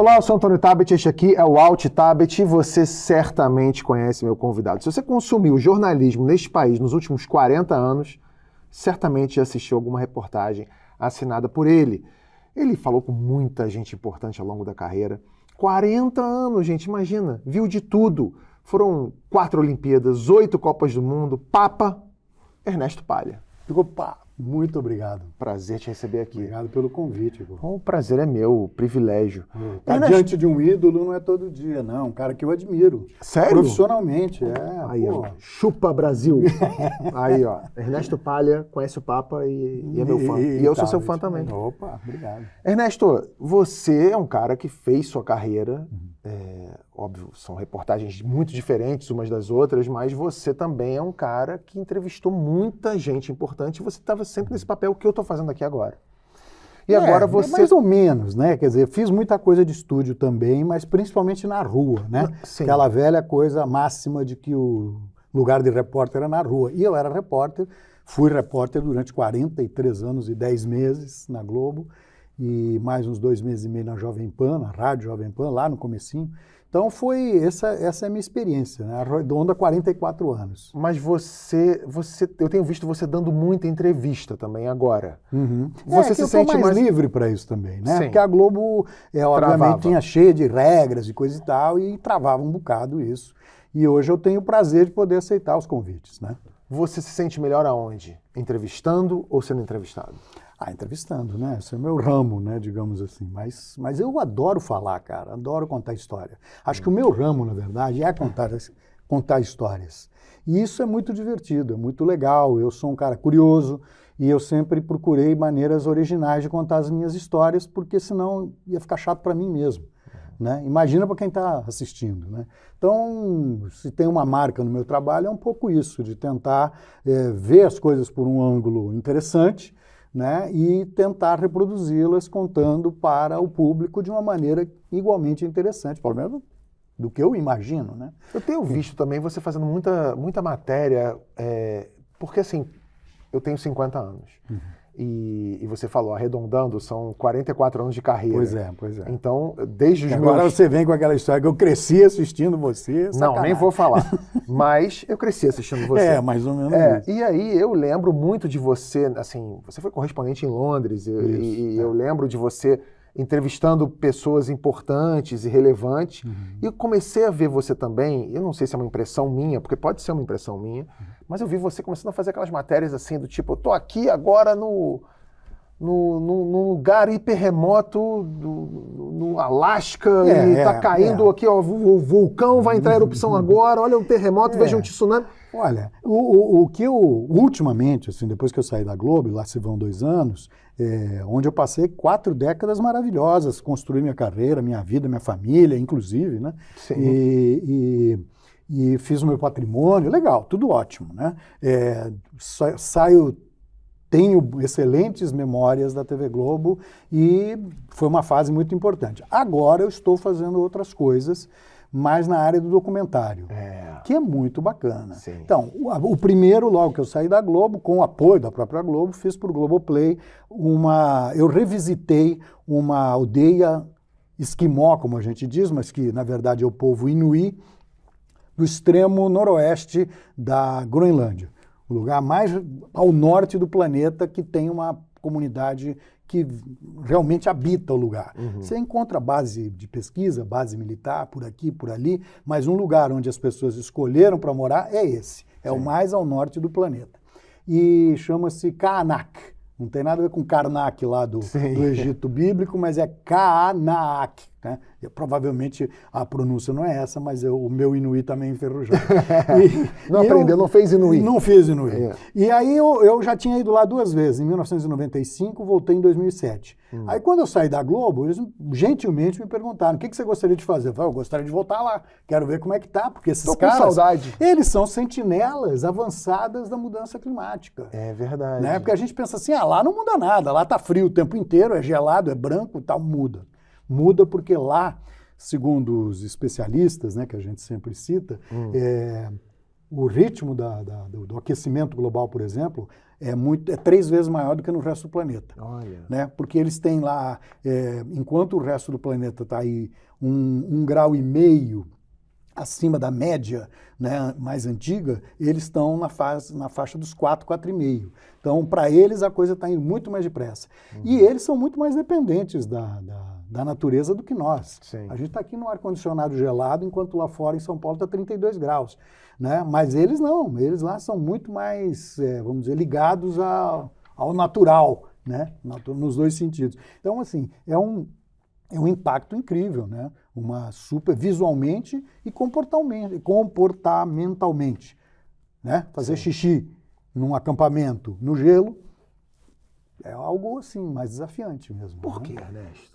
Olá, eu sou Antônio Tabet, este aqui é o Alt Tabet e você certamente conhece meu convidado. Se você consumiu jornalismo neste país nos últimos 40 anos, certamente já assistiu alguma reportagem assinada por ele. Ele falou com muita gente importante ao longo da carreira. 40 anos, gente, imagina, viu de tudo. Foram 4 Olimpíadas, 8 Copas do Mundo, Papa Ernesto Palha. Opa, muito obrigado. Prazer te receber aqui. Obrigado pelo convite. O prazer é meu, o privilégio. Tá diante de um ídolo não é todo dia, não. Um cara que eu admiro. Sério? Profissionalmente, Aí, ó, chupa Brasil. Aí, ó, Ernesto Palha conhece o Papa e é meu fã. E eu sou seu fã também. Opa, obrigado. Ernesto, você é um cara que fez sua carreira, óbvio, são reportagens muito diferentes umas das outras, mas você também é um cara que entrevistou muita gente importante e você estava sempre nesse papel que eu estou fazendo aqui agora. E agora você... Mais ou menos, né? Quer dizer, fiz muita coisa de estúdio também, mas principalmente na rua, né? Sim. Aquela velha coisa máxima de que o lugar de repórter era na rua. E eu era repórter, fui repórter durante 43 anos e 10 meses na Globo, e mais uns 2 meses e meio na Jovem Pan, na Rádio Jovem Pan, lá no comecinho. Então essa é a minha experiência, né? Arredonda 44 anos. Mas eu tenho visto você dando muita entrevista também agora. Uhum. Você se sente mais livre para isso também, né? Sim. Porque a Globo, obviamente, tinha cheia de regras e coisa e tal, e travava um bocado isso. E hoje eu tenho o prazer de poder aceitar os convites, né? Você se sente melhor aonde? Entrevistando ou sendo entrevistado? Entrevistando, né? Esse é o meu ramo, né? Digamos assim. Mas eu adoro falar, cara. Adoro contar história. Acho que o meu ramo, na verdade, é contar histórias. E isso é muito divertido, é muito legal. Eu sou um cara curioso e eu sempre procurei maneiras originais de contar as minhas histórias, porque senão ia ficar chato para mim mesmo. Né? Imagina para quem está assistindo. Né? Então, se tem uma marca no meu trabalho, é um pouco isso, de tentar ver as coisas por um ângulo interessante, né, e tentar reproduzi-las contando para o público de uma maneira igualmente interessante, pelo menos do que eu imagino. Né? Eu tenho visto também você fazendo muita matéria, porque assim, eu tenho 50 anos. Uhum. E você falou, arredondando, são 44 anos de carreira. Pois é. Então, desde os Agora você vem com aquela história que eu cresci assistindo você. Não, nem vou falar. Mas eu cresci assistindo você. Mais ou menos isso. E aí eu lembro muito de você, assim, você foi correspondente em Londres, eu lembro de você entrevistando pessoas importantes e relevantes, e eu comecei a ver você também, eu não sei se é uma impressão minha, porque pode ser uma impressão minha, mas eu vi você começando a fazer aquelas matérias assim, do tipo, eu tô aqui agora num lugar hiper remoto no Alasca, e tá caindo aqui, ó, o vulcão vai entrar em erupção agora, olha o terremoto, veja um tsunami. Olha, o que eu, ultimamente, assim, depois que eu saí da Globo, lá se vão 2 anos, onde eu passei 4 décadas maravilhosas, construí minha carreira, minha vida, minha família, inclusive, né? Sim. E fiz o meu patrimônio, legal, tudo ótimo, né? Tenho excelentes memórias da TV Globo e foi uma fase muito importante. Agora eu estou fazendo outras coisas, mais na área do documentário, que é muito bacana. Sim. Então, o primeiro, logo que eu saí da Globo, com o apoio da própria Globo, fiz para o Globoplay eu revisitei uma aldeia esquimó, como a gente diz, mas que na verdade é o povo inuí, do extremo noroeste da Groenlândia. O lugar mais ao norte do planeta que tem uma comunidade que realmente habita o lugar. Uhum. Você encontra base de pesquisa, base militar, por aqui, por ali, mas um lugar onde as pessoas escolheram para morar é esse. É o mais ao norte do planeta. E chama-se Kaanak. Não tem nada a ver com Karnak lá do Egito bíblico, mas é Kaanak. Né? Provavelmente a pronúncia não é essa, mas o meu inuí também é enferrujado. Não fez inuí. Não fiz inuí. E aí eu já tinha ido lá 2 vezes, em 1995, voltei em 2007. Aí quando eu saí da Globo, eles gentilmente me perguntaram, o que você gostaria de fazer? Eu falei, eu gostaria de voltar lá, quero ver como é que tá, porque esses caras, com saudade. Eles são sentinelas avançadas da mudança climática. É verdade. Né? Porque a gente pensa assim, lá não muda nada, lá tá frio o tempo inteiro, é gelado, é branco e tal, muda. Muda porque lá, segundo os especialistas, né, que a gente sempre cita, o ritmo do aquecimento global, por exemplo, é 3 vezes maior do que no resto do planeta. Olha. Né? Porque eles têm lá, enquanto o resto do planeta está aí 1,5 grau acima da média, né, mais antiga, eles estão na faixa dos 4,5. Então, para eles, a coisa está indo muito mais depressa. E eles são muito mais dependentes da natureza do que nós. Sim. A gente está aqui no ar-condicionado gelado, enquanto lá fora, em São Paulo, está 32 graus. Né? Mas eles não, eles lá são muito mais, vamos dizer, ligados ao natural, né? Nos dois sentidos. Então, assim, é um impacto incrível, né? Visualmente e comportamentalmente. Né? Fazer xixi num acampamento no gelo é algo assim, mais desafiante mesmo. Por né? que, Ernesto?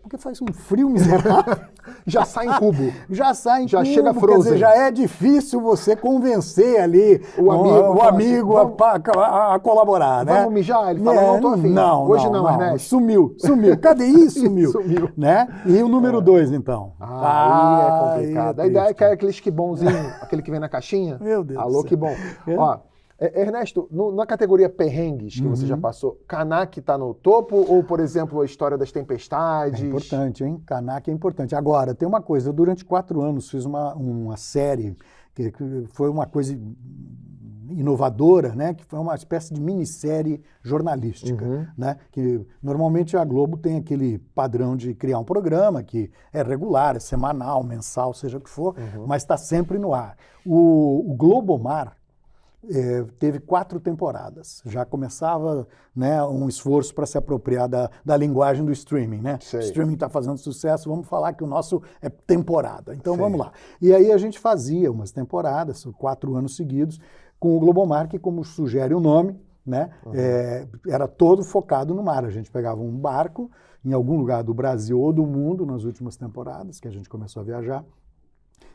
Porque faz um frio miserável. Já sai em cubo. Já sai em já cubo, chega quer frozen. dizer, já é difícil você convencer ali o amigo a colaborar, né? Vamos mijar? Ele fala, não tô afim. Hoje não, Ernesto. Sumiu. Cadê isso? Sumiu. Sumiu. Né? E o número 2, então? Aí é complicado. Aí A ideia é que é aquele esquibomzinho, aquele que vem na caixinha. Meu Deus Alô, do que bom. Ó, Ernesto, na categoria perrengues que você já passou, Kanak está no topo ou, por exemplo, a história das tempestades? É importante, hein? Kanak é importante. Agora, tem uma coisa, eu durante 4 anos fiz uma série que foi uma coisa inovadora, né? Que foi uma espécie de minissérie jornalística, né? Que normalmente a Globo tem aquele padrão de criar um programa que é regular, é semanal, mensal, seja o que for, mas está sempre no ar. O Globomar teve 4 temporadas. Já começava, né, um esforço para se apropriar da linguagem do streaming. Né? O streaming está fazendo sucesso, vamos falar que o nosso é temporada. Então vamos lá. E aí a gente fazia umas temporadas, 4 anos seguidos, com o Globomar, que, como sugere o nome, né, era todo focado no mar. A gente pegava um barco em algum lugar do Brasil ou do mundo nas últimas temporadas, que a gente começou a viajar,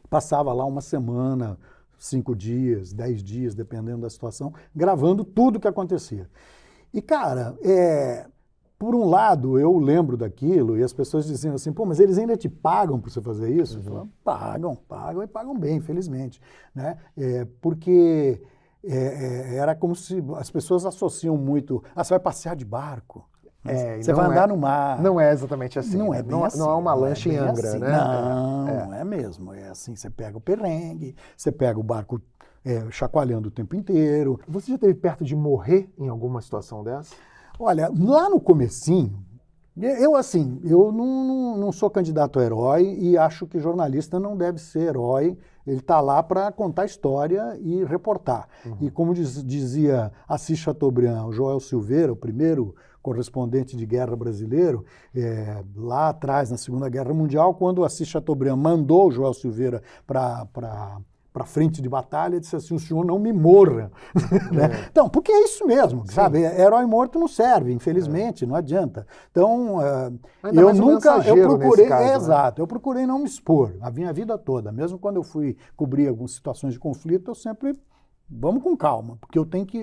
passava lá uma semana, 5 dias, 10 dias, dependendo da situação, gravando tudo o que acontecia. E, cara, por um lado, eu lembro daquilo, e as pessoas diziam assim, pô, mas eles ainda te pagam por você fazer isso? Eu falava, pagam e pagam bem, infelizmente. Né? Porque era como se as pessoas associam muito, você vai passear de barco, você vai andar no mar. Não é exatamente assim. Não né? é bem assim. Não é uma lancha em Angra, assim. né? Não é mesmo. É assim, você pega o perrengue, você pega o barco chacoalhando o tempo inteiro. Você já esteve perto de morrer em alguma situação dessa? Olha, lá no comecinho, eu não sou candidato a herói e acho que jornalista não deve ser herói. Ele está lá para contar história e reportar. E como dizia Assis Chateaubriand, o Joel Silveira, o primeiro correspondente de guerra brasileiro, lá atrás, na Segunda Guerra Mundial, quando Assis Chateaubriand mandou o Joel Silveira para frente de batalha, disse assim, o senhor não me morra. Né? Então, porque é isso mesmo, sabe? Herói morto não serve, infelizmente, não adianta. Então, eu procurei, exato, eu procurei não me expor a minha vida toda, mesmo quando eu fui cobrir algumas situações de conflito, eu sempre, vamos com calma, porque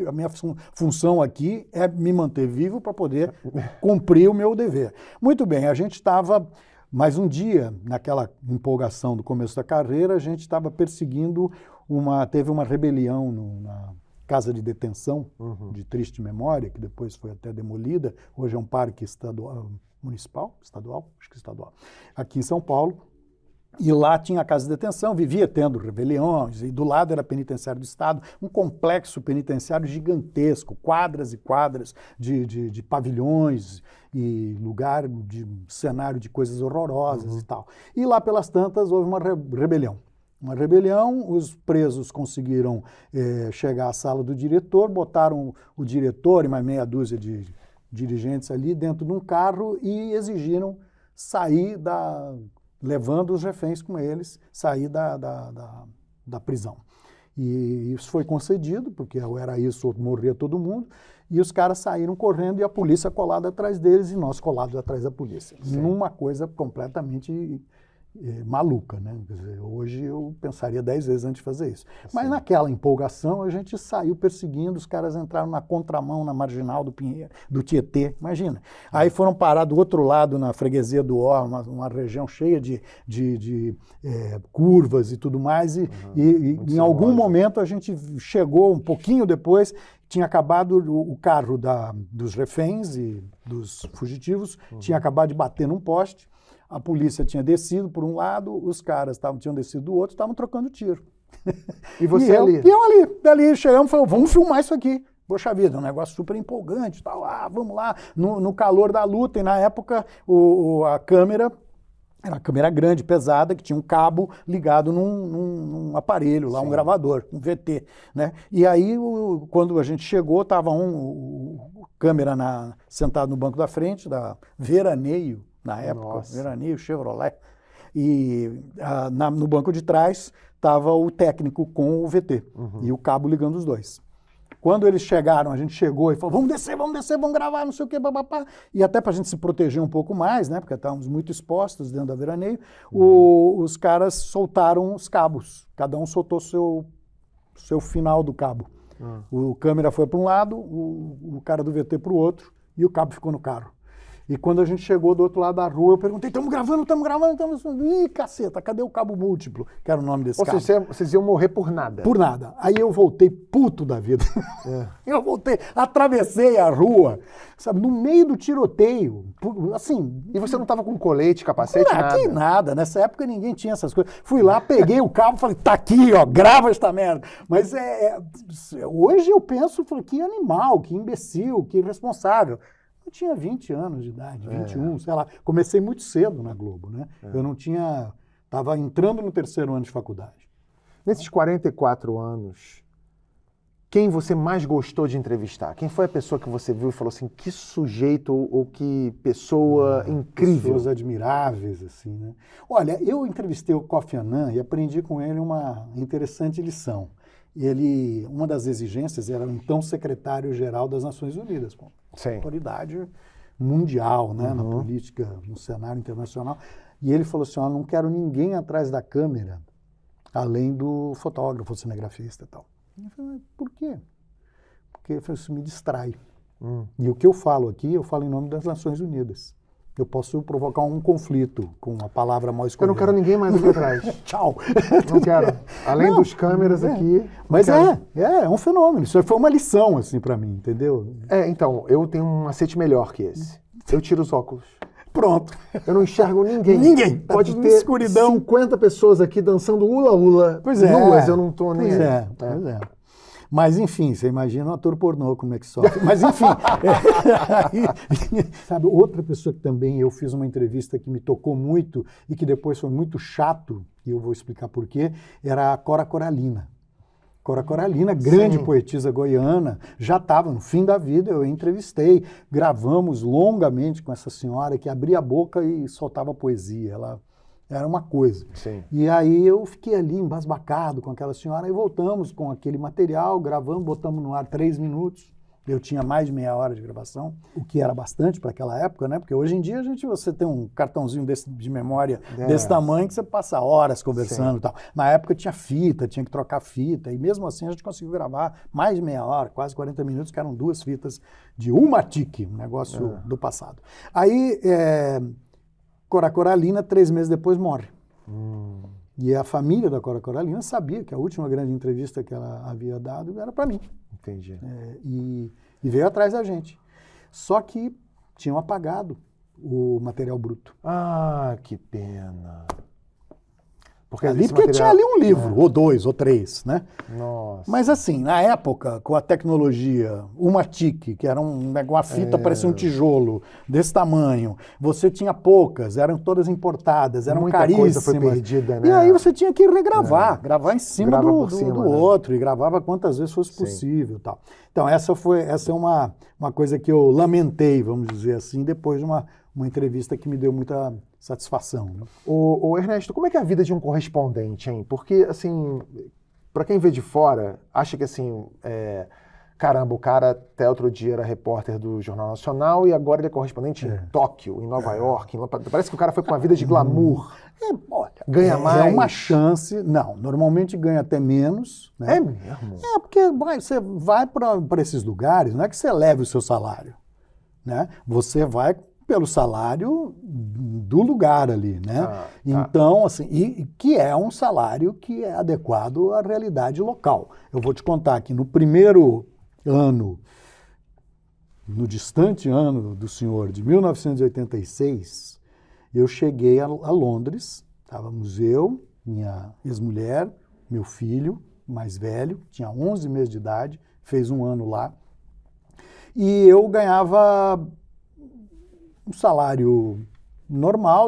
a minha função aqui é me manter vivo para poder cumprir o meu dever. Muito bem, a gente estava... Mas um dia, naquela empolgação do começo da carreira, a gente estava perseguindo teve uma rebelião na casa de detenção de triste memória, que depois foi até demolida, hoje é um parque estadual, acho que estadual, aqui em São Paulo. E lá tinha a casa de detenção, vivia tendo rebeliões, e do lado era penitenciário do Estado, um complexo penitenciário gigantesco, quadras e quadras de pavilhões e lugar de cenário de coisas horrorosas e tal. E lá pelas tantas houve uma rebelião. Uma rebelião, os presos conseguiram chegar à sala do diretor, botaram o diretor e mais meia dúzia de dirigentes ali dentro de um carro e exigiram sair levando os reféns com eles, sair da prisão. E isso foi concedido, porque era isso ou morria todo mundo, e os caras saíram correndo e a polícia colada atrás deles e nós colados atrás da polícia. Sim. Numa coisa completamente maluca, né? Quer dizer, hoje eu pensaria 10 vezes antes de fazer isso. Mas naquela empolgação a gente saiu perseguindo, os caras entraram na contramão, na marginal do Pinheiro, do Tietê, imagina. Aí foram parar do outro lado, na freguesia do Ó, uma região cheia de curvas e tudo mais, e em algum momento a gente chegou um pouquinho depois, tinha acabado o carro dos reféns e dos fugitivos, tinha acabado de bater num poste, a polícia tinha descido por um lado, os caras tinham descido do outro, estavam trocando tiro. E você ali? E eu ali. Dali chegamos e falamos, vamos filmar isso aqui. Poxa vida, um negócio super empolgante, tal. Vamos lá, no calor da luta. E na época, a câmera era uma câmera grande, pesada, que tinha um cabo ligado num aparelho lá, um gravador, um VT, né? E aí, quando a gente chegou, estava câmera sentado no banco da frente, da Veraneio, na época, Veraneio, Chevrolet, e no banco de trás estava o técnico com o VT, e o cabo ligando os dois. Quando eles chegaram, a gente chegou e falou, vamos descer, vamos gravar, não sei o quê, papapá. E até para a gente se proteger um pouco mais, né, porque estávamos muito expostos dentro da Veraneio, os caras soltaram os cabos, cada um soltou seu final do cabo. O câmera foi para um lado, o cara do VT para o outro, e o cabo ficou no carro. E quando a gente chegou do outro lado da rua, eu perguntei, estamos gravando. Ih, caceta, cadê o cabo múltiplo? Que era o nome desse cabo. Ou seja, vocês iam morrer por nada. Por nada. Aí eu voltei puto da vida. Eu voltei, atravessei a rua, sabe, no meio do tiroteio, assim... E você não estava com colete, capacete, nada? Que nada. Nessa época ninguém tinha essas coisas. Fui lá, peguei o cabo, falei, tá aqui, ó, grava esta merda. Mas hoje eu penso, que animal, que imbecil, que irresponsável. Eu tinha 20 anos de idade, 21, sei lá. Comecei muito cedo na Globo, né? Eu não tinha... Estava entrando no 3º ano de faculdade. Nesses 44 anos, quem você mais gostou de entrevistar? Quem foi a pessoa que você viu e falou assim, que sujeito ou que pessoa incrível? Pessoas admiráveis, assim, né? Olha, eu entrevistei o Kofi Annan e aprendi com ele uma interessante lição. Uma das exigências era o então secretário-geral das Nações Unidas, com autoridade mundial, né, na política, no cenário internacional. E ele falou assim, não quero ninguém atrás da câmera, além do fotógrafo, cinegrafista e tal. Eu falei, por quê? Porque isso me distrai. E o que eu falo aqui, eu falo em nome das Nações Unidas. Eu posso provocar um conflito com a palavra mal escolhida. Eu não quero ninguém mais aqui atrás. Tchau. Não quero. Além dos câmeras aqui. Mas é um fenômeno. Isso foi uma lição, assim, pra mim, entendeu? Então, eu tenho um macete melhor que esse. Eu tiro os óculos. Pronto. Eu não enxergo ninguém. Ninguém. Pode ter escuridão. 50 pessoas aqui dançando hula-hula. Pois é. Nuas, eu não tô nem Pois é. Mas, enfim, você imagina um ator pornô como é que sofre. Mas, enfim. Sabe, outra pessoa que também eu fiz uma entrevista que me tocou muito e que depois foi muito chato, e eu vou explicar por quê, era a Cora Coralina. Cora Coralina, grande poetisa goiana, já estava no fim da vida, eu a entrevistei, gravamos longamente com essa senhora que abria a boca e soltava poesia. Ela era uma coisa. E aí eu fiquei ali embasbacado com aquela senhora e voltamos com aquele material, gravamos, botamos no ar 3 minutos. Eu tinha mais de meia hora de gravação, o que era bastante para aquela época, né? Porque hoje em dia você tem um cartãozinho de memória desse tamanho que você passa horas conversando e tal. Na época tinha fita, tinha que trocar fita, e mesmo assim a gente conseguiu gravar mais de meia hora, quase 40 minutos, que eram 2 fitas de Ulmatic, um negócio do passado. Aí... Cora Coralina, 3 meses depois, morre. E a família da Cora Coralina sabia que a última grande entrevista que ela havia dado era para mim. Entendi. E veio atrás da gente. Só que tinham apagado o material bruto. Ah, que pena. Porque tinha ali um livro, ou 2, ou 3, né? Nossa. Mas assim, na época, com a tecnologia, uma TIC, que era uma fita, parecia um tijolo, desse tamanho, você tinha poucas, eram todas importadas, eram muita caríssimas. Coisa foi perdida, né? E aí você tinha que regravar, gravar em cima do né? outro, e gravava quantas vezes fosse possível. Tal. Então essa é uma coisa que eu lamentei, vamos dizer assim, depois de uma entrevista que me deu muita satisfação. Né? Ô Ernesto, como é que é a vida de um correspondente, hein? Porque, assim, para quem vê de fora, acha que, assim, caramba, o cara até outro dia era repórter do Jornal Nacional e agora ele é correspondente em Tóquio, em Nova York. Parece que o cara foi para uma vida de glamour. Olha, ganha mais. É uma chance. Não, normalmente ganha até menos. Né? É mesmo? Porque você vai para esses lugares, não é que você leve o seu salário. Né? Você vai pelo salário do lugar ali, né? Tá. Então, assim, e que é um salário que é adequado à realidade local. Eu vou te contar que no primeiro ano, no distante ano do senhor, de 1986, eu cheguei a Londres, estávamos eu, minha ex-mulher, meu filho mais velho, tinha 11 meses de idade, fez um ano lá, e eu ganhava um salário normal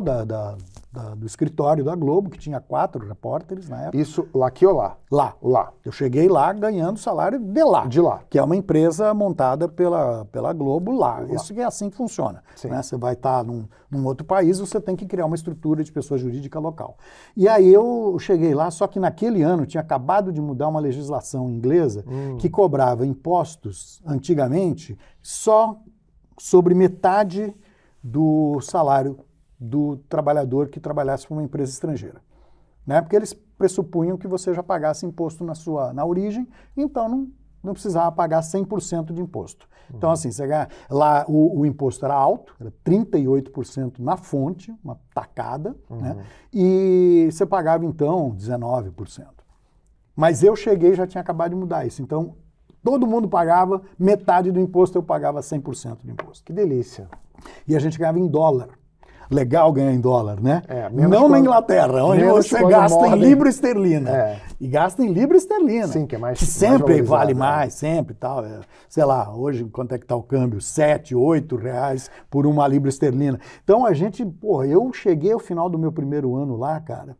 do escritório da Globo, que tinha 4 repórteres na época. Isso lá aqui ou lá? Lá. Eu cheguei lá ganhando salário de lá. De lá. Que é uma empresa montada pela Globo lá. Isso é assim que funciona. Né? Você vai estar num outro país, você tem que criar uma estrutura de pessoa jurídica local. E aí eu cheguei lá, só que naquele ano tinha acabado de mudar uma legislação inglesa que cobrava impostos, antigamente, só sobre metade do salário do trabalhador que trabalhasse para uma empresa estrangeira. Né? Porque eles pressupunham que você já pagasse imposto na origem, então não precisava pagar 100% de imposto. Então, assim, você ganha, lá o imposto era alto, era 38% na fonte, uma tacada, né? E você pagava, então, 19%. Mas eu cheguei e já tinha acabado de mudar isso. Então, todo mundo pagava metade do imposto, eu pagava 100% de imposto. Que delícia. E a gente ganhava em dólar. Legal ganhar em dólar, né? Não na Inglaterra, onde você gasta em libra esterlina. E gasta em libra esterlina. Sim, que é mais que sempre mais vale mais, sempre tal. Sei lá, hoje quanto é que está o câmbio? 7, 8 reais por uma libra esterlina. Então a gente, eu cheguei ao final do meu primeiro ano lá, cara,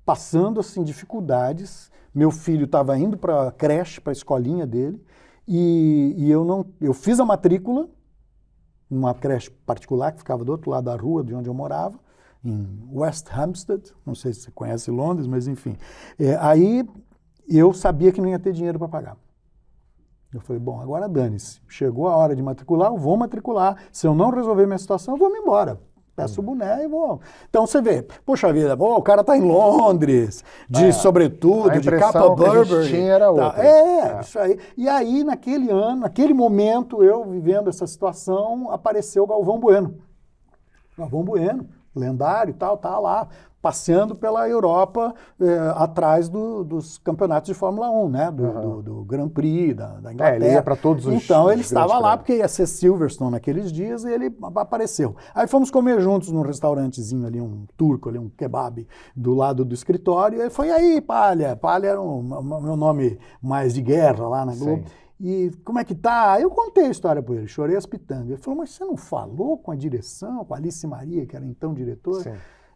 passando assim dificuldades. Meu filho estava indo para a creche, para a escolinha dele, e eu fiz a matrícula numa creche particular que ficava do outro lado da rua de onde eu morava, em West Hampstead, não sei se você conhece Londres, mas enfim. Aí eu sabia que não ia ter dinheiro para pagar. Eu falei, bom, agora dane-se. Chegou a hora de matricular, eu vou matricular. Se eu não resolver minha situação, eu vou me embora. Peço o boné e vou. Então você vê, poxa vida, o cara tá em Londres, sobretudo, de Capa Burberry. Era outra. Isso aí. E aí, naquele ano, naquele momento, eu vivendo essa situação, apareceu o Galvão Bueno. Galvão Bueno, lendário e tal, tá lá, passeando pela Europa, atrás dos campeonatos de Fórmula 1, né? Do Grand Prix, da Inglaterra. Ele ia para todos os Então ele estava lá porque ia ser Silverstone naqueles dias e ele apareceu. Aí fomos comer juntos num restaurantezinho ali, um turco ali, um kebab, do lado do escritório. E ele foi aí, Palha. Palha era o meu nome mais de guerra lá na Globo. Sim. E como é que tá? Eu contei a história para ele, chorei as pitangas. Ele falou, mas você não falou com a direção, com a Alice Maria, que era então diretora? Sim.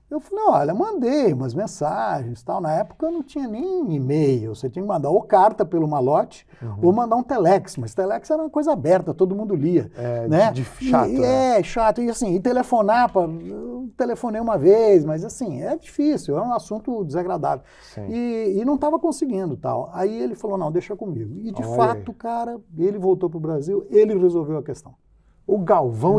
Eu falei, olha, mandei umas mensagens e tal. Na época não tinha nem e-mail, você tinha que mandar ou carta pelo malote ou mandar um telex, mas telex era uma coisa aberta, todo mundo lia. Né? Chato. Chato. E assim, telefonar, eu telefonei uma vez, mas assim, é difícil, é um assunto desagradável. E não estava conseguindo tal. Aí ele falou, não, deixa comigo. E de fato, cara, ele voltou para o Brasil, ele resolveu a questão. O Galvão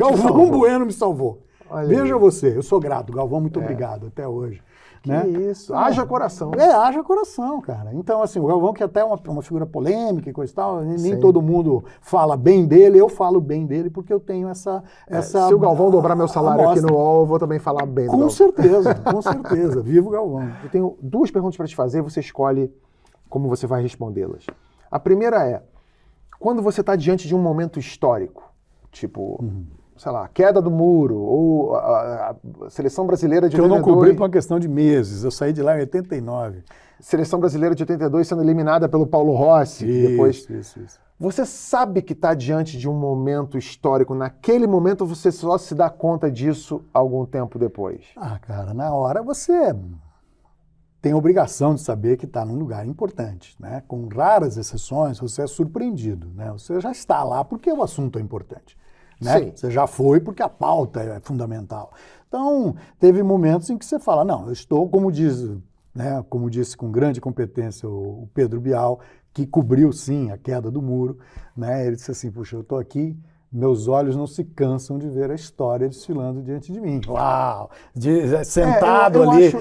Bueno me salvou. Olha Veja aí. você, eu sou grato, Galvão, muito obrigado até hoje. Que né? isso, haja coração. Haja coração, cara. Então, assim, o Galvão, que até é uma figura polêmica e coisa e tal, nem Sim. todo mundo fala bem dele, eu falo bem dele porque eu tenho essa se o Galvão dobrar meu salário aqui no UOL, eu vou também falar bem do Galvão. Com certeza. Viva o Galvão. Eu tenho 2 perguntas para te fazer, você escolhe como você vai respondê-las. A primeira é, quando você está diante de um momento histórico, tipo... sei lá, queda do muro, ou a seleção brasileira de 82... Que eu não cobri por uma questão de meses, eu saí de lá em 89. Seleção brasileira de 82 sendo eliminada pelo Paulo Rossi. Depois... Isso. Você sabe que está diante de um momento histórico, naquele momento você só se dá conta disso algum tempo depois? Ah, cara, na hora você tem a obrigação de saber que está num lugar importante, né? Com raras exceções, você é surpreendido, né? Você já está lá porque o assunto é importante. Né? Sim. Você já foi porque a pauta é fundamental. Então, teve momentos em que você fala, não, eu estou, como disse com grande competência o Pedro Bial, que cobriu, sim, a queda do muro, né? Ele disse assim, puxa, eu estou aqui, meus olhos não se cansam de ver a história desfilando diante de mim. Uau! Sentado ali,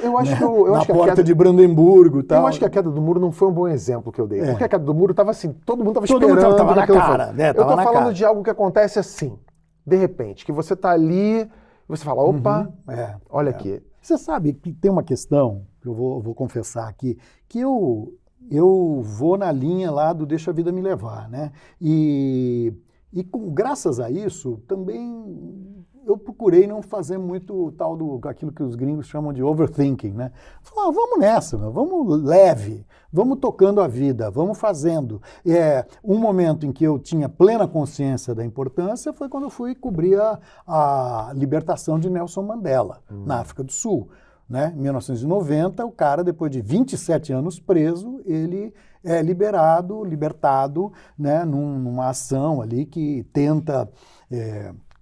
na porta de Brandemburgo e tal. Eu acho que a queda do muro não foi um bom exemplo que eu dei. Porque a queda do muro estava assim, todo mundo estava Todo esperando. mundo estava na cara. Né? Eu estou falando de algo que acontece assim, de repente, que você está ali, e você fala, opa, olha aqui. Você sabe que tem uma questão, que eu vou confessar aqui, que eu vou na linha lá do deixa a vida me levar, né? E graças a isso, também eu procurei não fazer muito aquilo que os gringos chamam de overthinking, né? Falar, vamos nessa, vamos leve, vamos tocando a vida, vamos fazendo. Um momento em que eu tinha plena consciência da importância foi quando eu fui cobrir a libertação de Nelson Mandela, na África do Sul. Né? Em 1990, o cara, depois de 27 anos preso, ele é libertado, né, numa ação ali que tenta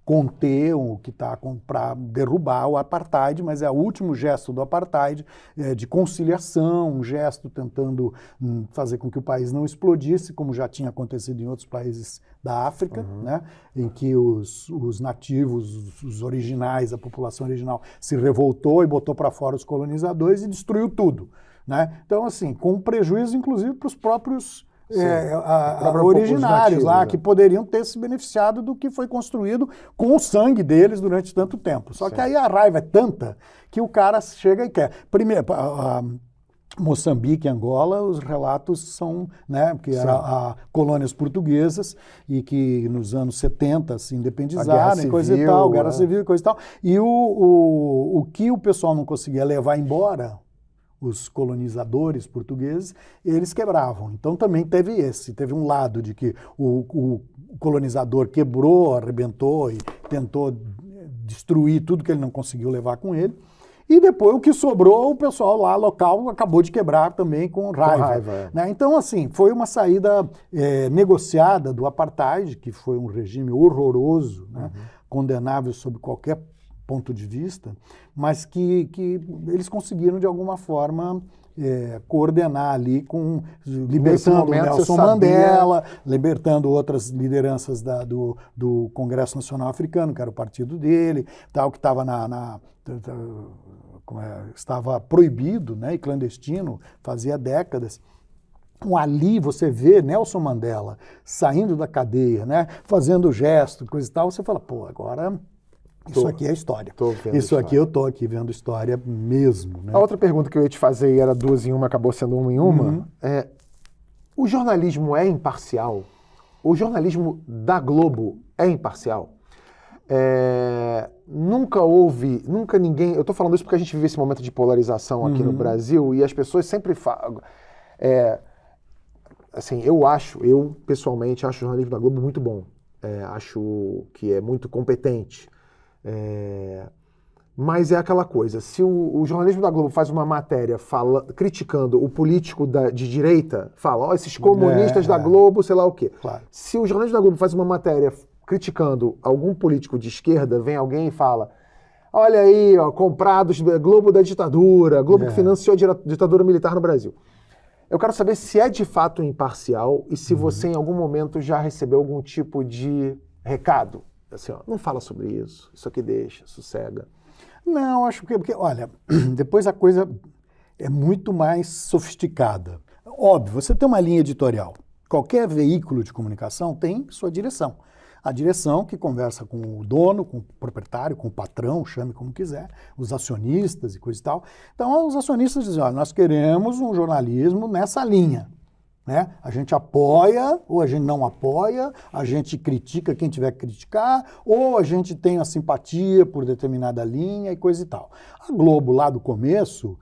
conter o que está para derrubar o apartheid, mas é o último gesto do apartheid, de conciliação, um gesto tentando fazer com que o país não explodisse, como já tinha acontecido em outros países da África, né, em que os nativos, os originais, a população original se revoltou e botou para fora os colonizadores e destruiu tudo. Né? Então, assim, com prejuízo, inclusive, para os próprios originários lá, que poderiam ter se beneficiado do que foi construído com o sangue deles durante tanto tempo. Só que aí a raiva é tanta que o cara chega e quer. Primeiro, Moçambique e Angola, os relatos são, né, que eram colônias portuguesas e que nos anos 70 se independizaram e coisa e tal, guerra civil e coisa e tal. E o que o pessoal não conseguia levar embora, os colonizadores portugueses, eles quebravam. Então também teve um lado de que o colonizador quebrou, arrebentou e tentou destruir tudo que ele não conseguiu levar com ele. E depois o que sobrou, o pessoal lá local acabou de quebrar também com raiva. Né? Então, assim, foi uma saída negociada do apartheid, que foi um regime horroroso, né? Condenável sob qualquer ponto de vista, mas que eles conseguiram, de alguma forma, coordenar ali, libertando Nelson Mandela, libertando outras lideranças do Congresso Nacional Africano, que era o partido dele, tal, que estava estava proibido, né, e clandestino, fazia décadas. Ali você vê Nelson Mandela saindo da cadeia, né, fazendo gesto, coisa e tal, você fala, pô, agora isso aqui é história. Isso aqui eu tô aqui vendo história mesmo. Né? A outra pergunta que eu ia te fazer, e era duas em uma, acabou sendo uma em uma, o jornalismo é imparcial? O jornalismo da Globo é imparcial? Nunca ninguém... Eu estou falando isso porque a gente vive esse momento de polarização aqui no Brasil e as pessoas sempre falam... assim, eu pessoalmente acho o jornalismo da Globo muito bom. Acho que é muito competente. Mas é aquela coisa, se o jornalismo da Globo faz uma matéria criticando o político de direita, fala, esses comunistas da Globo, sei lá o quê. Claro. Se o jornalismo da Globo faz uma matéria criticando algum político de esquerda, vem alguém e fala, olha aí, comprados, Globo da ditadura, Globo que financiou a ditadura militar no Brasil. Eu quero saber se é de fato imparcial e se você em algum momento já recebeu algum tipo de recado. Assim, não fala sobre isso, isso aqui deixa, sossega. Não, acho que... Porque, olha, depois a coisa é muito mais sofisticada. Óbvio, você tem uma linha editorial. Qualquer veículo de comunicação tem sua direção. A direção que conversa com o dono, com o proprietário, com o patrão, chame como quiser, os acionistas e coisa e tal. Então, os acionistas dizem, olha, nós queremos um jornalismo nessa linha. Né? A gente apoia ou a gente não apoia, a gente critica quem tiver que criticar, ou a gente tem a simpatia por determinada linha e coisa e tal. A Globo, lá do começo,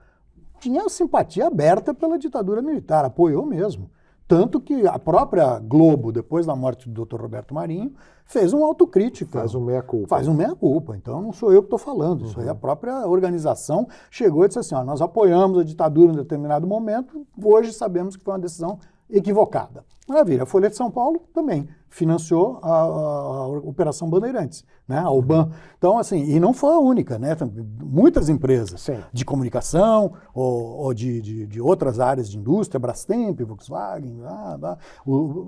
tinha simpatia aberta pela ditadura militar, apoiou mesmo. Tanto que a própria Globo, depois da morte do Dr. Roberto Marinho, fez uma autocrítica. Faz um meia-culpa. Faz um meia-culpa. Então não sou eu que estou falando. Isso aí a própria organização chegou e disse assim, nós apoiamos a ditadura em determinado momento, hoje sabemos que foi uma decisão equivocada. Maravilha. A Folha de São Paulo também financiou a Operação Bandeirantes, né? A UBAN. Então, assim, e não foi a única, né? Muitas empresas Sim. de comunicação ou de outras áreas de indústria, Brastemp, Volkswagen,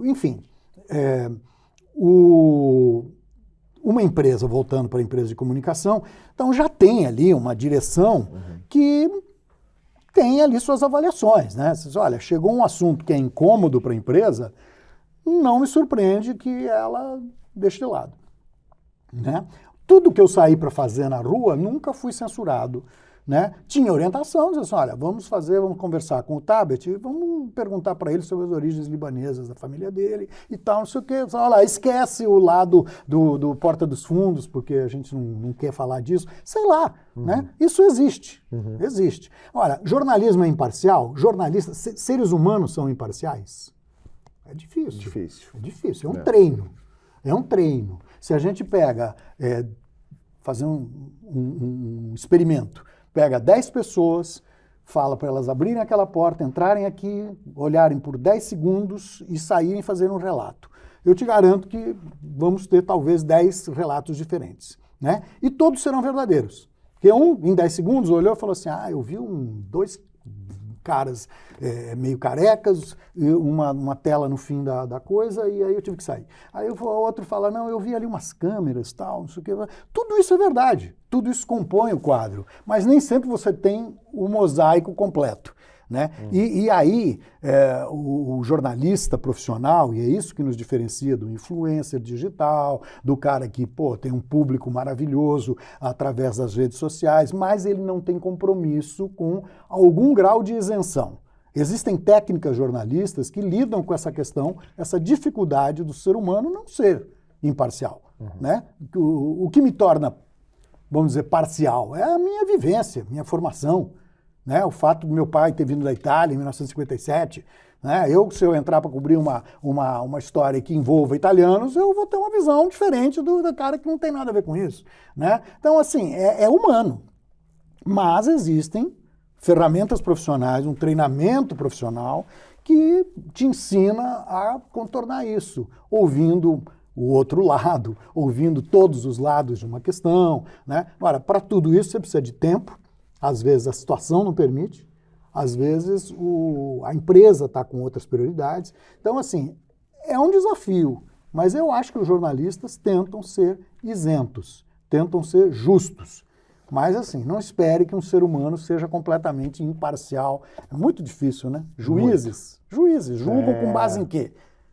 enfim. Uma empresa, voltando para a empresa de comunicação, então já tem ali uma direção que tem ali suas avaliações, né? Você diz, olha, chegou um assunto que é incômodo para a empresa, não me surpreende que ela deixe de lado, né? Tudo que eu saí para fazer na rua, nunca fui censurado, né? Tinha orientação, dizia assim, olha, vamos conversar com o Tabet, vamos perguntar para ele sobre as origens libanesas da família dele e tal, não sei o quê. Olha lá, esquece o lado do Porta dos Fundos, porque a gente não quer falar disso. Sei lá, né? Isso existe, existe. Olha, jornalismo é imparcial? Jornalistas, seres humanos são imparciais? É difícil. É difícil, é um treino. É um treino. Se a gente pega, fazer um experimento, pega 10 pessoas, fala para elas abrirem aquela porta, entrarem aqui, olharem por 10 segundos e saírem e fazerem um relato. Eu te garanto que vamos ter talvez 10 relatos diferentes, né? E todos serão verdadeiros. Porque em 10 segundos, olhou e falou assim, eu vi dois caras meio carecas, uma tela no fim da coisa, e aí eu tive que sair. Aí o outro fala, não, eu vi ali umas câmeras, tal, não sei o que. Tudo isso é verdade, tudo isso compõe o quadro, mas nem sempre você tem o mosaico completo, né? E aí, o jornalista profissional, e é isso que nos diferencia do influencer digital, do cara que, tem um público maravilhoso através das redes sociais, mas ele não tem compromisso com algum grau de isenção. Existem técnicas jornalistas que lidam com essa questão, essa dificuldade do ser humano não ser imparcial, né? O que me torna, vamos dizer, parcial é a minha vivência, minha formação, né? O fato do meu pai ter vindo da Itália em 1957, né? Se eu entrar para cobrir uma história que envolva italianos, eu vou ter uma visão diferente do cara que não tem nada a ver com isso, né? Então, assim, é humano. Mas existem ferramentas profissionais, um treinamento profissional que te ensina a contornar isso, ouvindo o outro lado, ouvindo todos os lados de uma questão, né? Agora, para tudo isso você precisa de tempo. Às vezes a situação não permite, às vezes a empresa está com outras prioridades. Então, assim, é um desafio, mas eu acho que os jornalistas tentam ser isentos, tentam ser justos. Mas, assim, não espere que um ser humano seja completamente imparcial. É muito difícil, né? Juízes julgam com base em quê?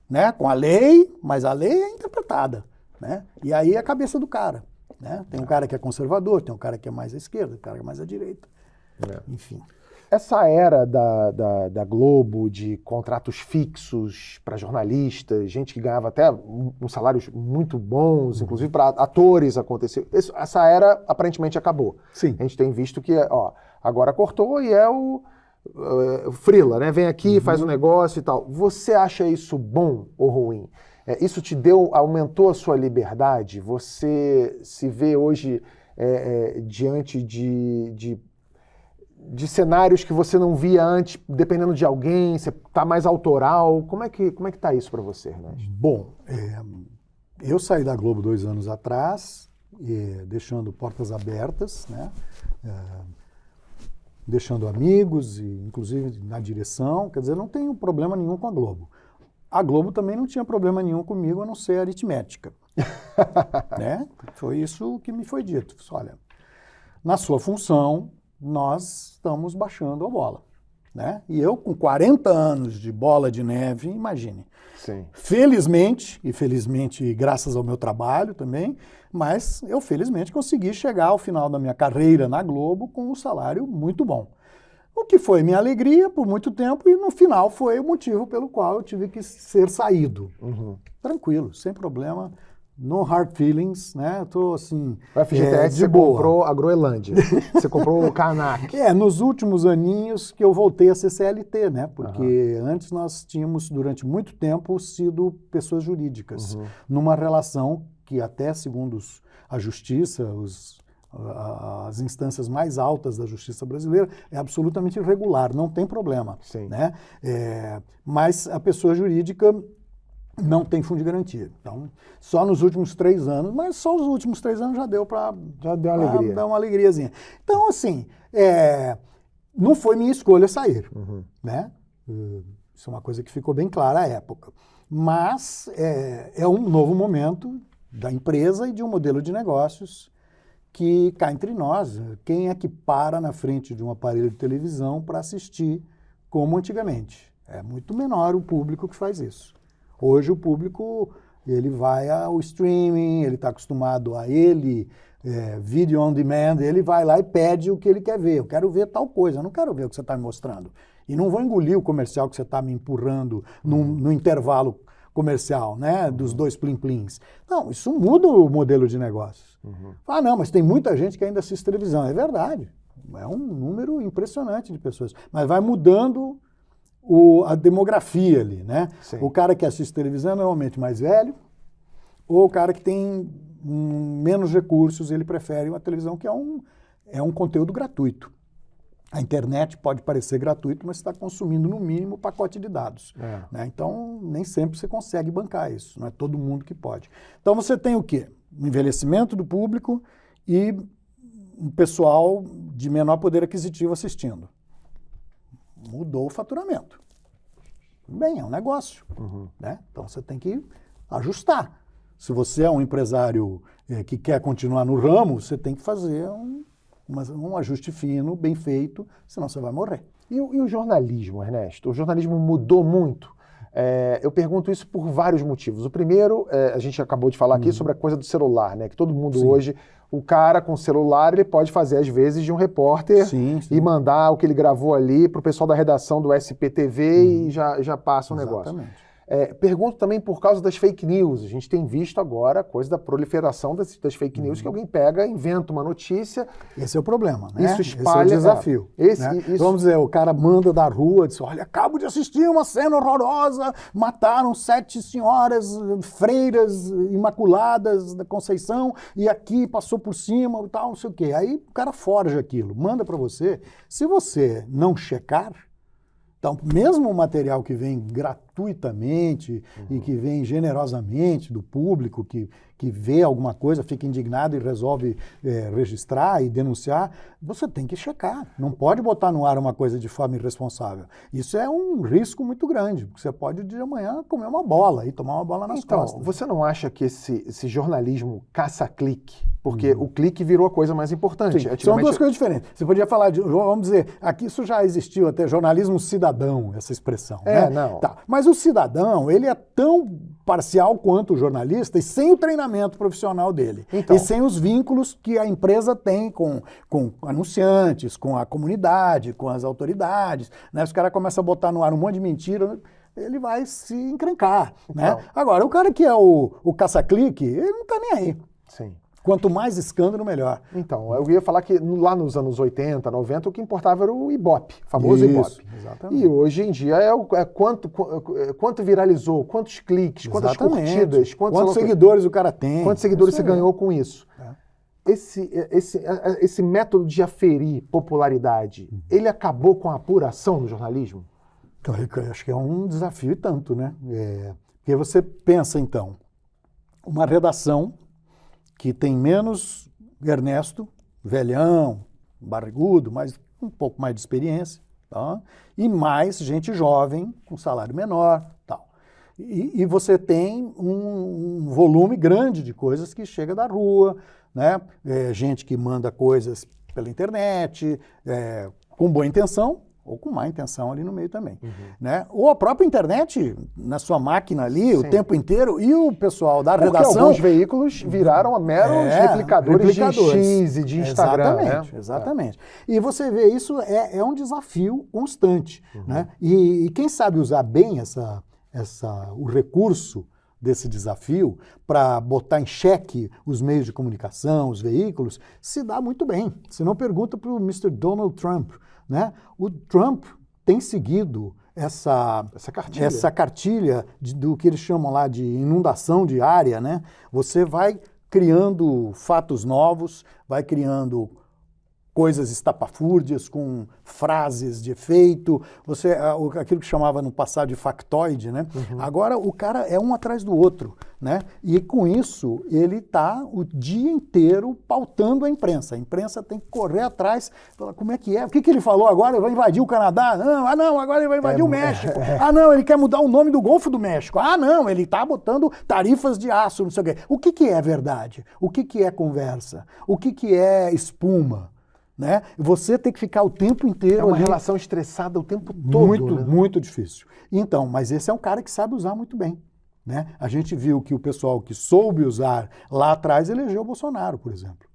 Né? Com a lei, mas a lei é interpretada, né? E aí é a cabeça do cara. Né? Tem um cara que é conservador, tem um cara que é mais à esquerda, tem um cara que é mais à direita. Enfim. Essa era da Globo de contratos fixos para jornalistas, gente que ganhava até uns salários muito bons, inclusive para atores, aconteceu. Essa era aparentemente acabou. Sim. A gente tem visto que agora cortou e é o freela, né? Vem aqui, faz um negócio e tal. Você acha isso bom ou ruim? Isso aumentou a sua liberdade? Você se vê hoje diante de cenários que você não via antes, dependendo de alguém, você está mais autoral? Como é que tá isso para você, Ernesto? Bom, eu saí da Globo 2 anos atrás, deixando portas abertas, né? Deixando amigos, inclusive na direção, quer dizer, não tenho problema nenhum com a Globo. A Globo também não tinha problema nenhum comigo, a não ser aritmética. Né? Foi isso que me foi dito. Olha, na sua função, nós estamos baixando a bola. Né? E eu, com 40 anos de bola de neve, imagine. Sim. Felizmente graças ao meu trabalho também, mas eu felizmente consegui chegar ao final da minha carreira na Globo com um salário muito bom. O que foi minha alegria por muito tempo e no final foi o motivo pelo qual eu tive que ser saído. Tranquilo, sem problema, no hard feelings, né? Eu tô assim, o FGTS de você boa. Comprou a Groenlândia, você comprou o Canac. Nos últimos aninhos que eu voltei a ser CLT, né? Porque antes nós tínhamos, durante muito tempo, sido pessoas jurídicas, numa relação que até, segundo a justiça, as instâncias mais altas da justiça brasileira, é absolutamente irregular, não tem problema. Sim. Né? Mas a pessoa jurídica não tem fundo de garantia. Então, só nos últimos 3 anos, mas só os últimos 3 anos já deu para deu uma alegria. Dar uma alegriazinha. Então, assim, não foi minha escolha sair. Né? Isso é uma coisa que ficou bem clara à época. Mas é um novo momento da empresa e de um modelo de negócios que cá entre nós, quem é que para na frente de um aparelho de televisão para assistir como antigamente? É muito menor o público que faz isso. Hoje o público, ele vai ao streaming, ele está acostumado a video on demand, ele vai lá e pede o que ele quer ver. Eu quero ver tal coisa, eu não quero ver o que você está me mostrando. E não vou engolir o comercial que você está me empurrando no intervalo comercial, né, dos 2 plim-plims. Não, isso muda o modelo de negócios. Não, mas tem muita gente que ainda assiste televisão. É verdade, é um número impressionante de pessoas. Mas vai mudando a demografia ali, né? Sim. O cara que assiste televisão é normalmente mais velho, ou o cara que tem menos recursos, ele prefere uma televisão que é um conteúdo gratuito. A internet pode parecer gratuito, mas você está consumindo, no mínimo, pacote de dados. Né? Então, nem sempre você consegue bancar isso. Não é todo mundo que pode. Então, você tem o quê? Um envelhecimento do público e um pessoal de menor poder aquisitivo assistindo. Mudou o faturamento. Bem, é um negócio. Né? Então, você tem que ajustar. Se você é um empresário que quer continuar no ramo, você tem que fazer um ajuste fino, bem feito, senão você vai morrer. E o jornalismo, Ernesto? O jornalismo mudou muito? Eu pergunto isso por vários motivos. O primeiro, a gente acabou de falar aqui sobre a coisa do celular, né? Que todo mundo hoje, o cara com celular, ele pode fazer às vezes de um repórter e mandar o que ele gravou ali para o pessoal da redação do SPTV e já passa o negócio. Exatamente. Pergunto também por causa das fake news. A gente tem visto agora a coisa da proliferação das fake news, que alguém pega, inventa uma notícia. Esse é o problema, né? Isso espalha. Esse é o desafio. Né? Vamos dizer, o cara manda da rua, diz, olha, acabo de assistir uma cena horrorosa, mataram 7 senhoras freiras imaculadas da Conceição e aqui passou por cima e tal, não sei o quê. Aí o cara forja aquilo, manda para você. Se você não checar, então, mesmo o material que vem gratuitamente e que vem generosamente do público, que vê alguma coisa, fica indignado e resolve registrar e denunciar, você tem que checar. Não pode botar no ar uma coisa de forma irresponsável. Isso é um risco muito grande, porque você pode de amanhã comer uma bola e tomar uma bola nas costas. Você não acha que esse jornalismo caça-clique, porque o clique virou a coisa mais importante? São 2 coisas diferentes. Você podia falar vamos dizer, aqui isso já existiu até, jornalismo cidadão, essa expressão. Né? Não. Tá. Mas o cidadão, ele é tão parcial quanto o jornalista e sem o treinamento profissional dele. Então. E sem os vínculos que a empresa tem com anunciantes, com a comunidade, com as autoridades. Né? Se o cara começa a botar no ar um monte de mentira, ele vai se encrencar. Né? Agora, o cara que é o caça-clique, ele não está nem aí. Sim. Quanto mais escândalo, melhor. Então, eu ia falar que lá nos anos 80, 90, o que importava era o Ibope, famoso Ibope. Exatamente. E hoje em dia quanto viralizou, quantos cliques, quantas curtidas, quantos seguidores o cara tem. Quantos seguidores você ganhou com isso. Esse método de aferir popularidade, ele acabou com a apuração do jornalismo? Então, eu acho que é um desafio e tanto, né? Porque você pensa, então, uma redação que tem menos Ernesto, velhão, barrigudo, mas um pouco mais de experiência, tá? E mais gente jovem, com salário menor, tal. E você tem um volume grande de coisas que chega da rua, né? Gente que manda coisas pela internet, com boa intenção, ou com má intenção ali no meio também. Né? Ou a própria internet, na sua máquina ali, o tempo inteiro, e o pessoal da redação... Porque alguns veículos viraram meros replicadores de X e de Instagram. Exatamente, exatamente. E você vê isso, é um desafio constante. Né? E quem sabe usar bem o recurso desse desafio para botar em xeque os meios de comunicação, os veículos, se dá muito bem. Se não, pergunta para o Mr. Donald Trump. Né? O Trump tem seguido essa cartilha do que eles chamam lá de inundação diária. Né? Você vai criando fatos novos, vai criando coisas estapafúrdias, com frases de efeito, aquilo que chamava no passado de factoide, né? Agora o cara é um atrás do outro, né? E com isso ele está o dia inteiro pautando a imprensa tem que correr atrás, falar como é que é, o que ele falou agora, ele vai invadir o Canadá, não, agora ele vai invadir o México, não, ele quer mudar o nome do Golfo do México, não, ele está botando tarifas de aço, não sei o quê. O que é verdade? O que é conversa? O que é espuma? Né? Você tem que ficar o tempo inteiro... É uma relação estressada o tempo todo. Muito, né? muito difícil. Então, mas esse é um cara que sabe usar muito bem. Né? A gente viu que o pessoal que soube usar lá atrás elegeu o Bolsonaro, por exemplo.